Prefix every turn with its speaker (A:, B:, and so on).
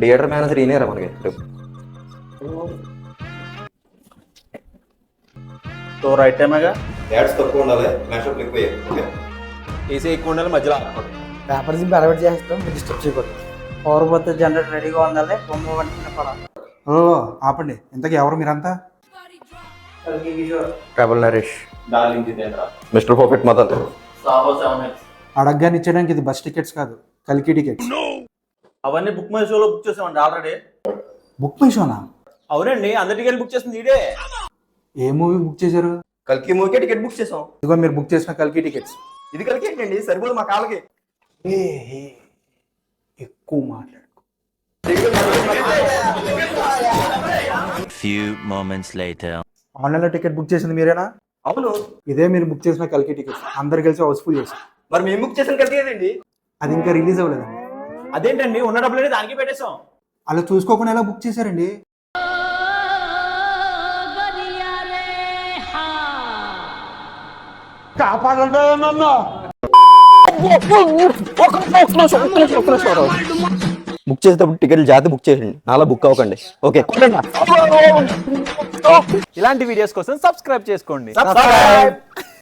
A: Theatre manager ఈయనేరా మనకి
B: तो right time है
A: యాడ్స్ తక్కువ ఉండాలి మ్యాషప్ ఎక్కువ ఓకే
B: ఏసీ ఎక్కువ ఉండాలి మధ్యలో
C: పేపర్ సింప్ అలవాటు చేస్తాం డిస్టర్బ్ చేయకూడదు పవర్పోతే జనరేటర్ రెడీగా ఉండాలి బొమ్మ వంటిన పడాలి.
D: ఓ ఆపండి, ఇంతకీ ఎవరు మీరంతా?
A: Travel Naresh
B: darling Jitendra
A: mister perfect Madan
B: Saaho 7x
D: అడగ్గాని ఇచ్చడానికి ఇది బస్ టికెట్స్ కాదు, కల్కి టికెట్స్.
B: అవన్నీ బుక్ మై షోలో బుక్ చేసామండి ఆల్రెడీ.
D: బుక్ మై షోనా?
B: అవునండి, అందరి టికెట్ బుక్ చేసింది ఇదే.
D: ఏ మూవీ బుక్ చేశారు?
A: కల్కి మూవీకే టికెట్ బుక్ చేసాం.
D: ఇదిగో మీరు బుక్ చేసిన కల్కి టికెట్స్.
A: ఇది కలికి ఏంటండి సరిపోదు మా కాళ్ళకి.
D: ఎక్కువ మాట్లాడు.
E: Few moments later.
D: ఆన్లైన్లో టికెట్ బుక్ చేసింది మీరేనా?
A: అవును.
D: ఇదే మీరు బుక్ చేసిన కల్కి టికెట్స్. అందరు కలిసి హౌస్ఫుల్ చేశారు.
A: మరి మేము బుక్ చేసిన కలికి ఏదండి?
D: అది ఇంకా రిలీజ్ అవ్వలేదండి.
B: అదేంటండి, ఉన్న డబ్బులని దానికి పెట్టేసాం.
D: అలా చూసుకోకుండా ఎలా బుక్ చేశారండి?
A: బుక్ చేసేటప్పుడు టికెట్లు జాగ్రత్త బుక్ చేయండి, నాలా బుక్ అవ్వకండి. ఓకే,
B: ఇలాంటి వీడియోస్ కోసం సబ్స్క్రైబ్ చేసుకోండి.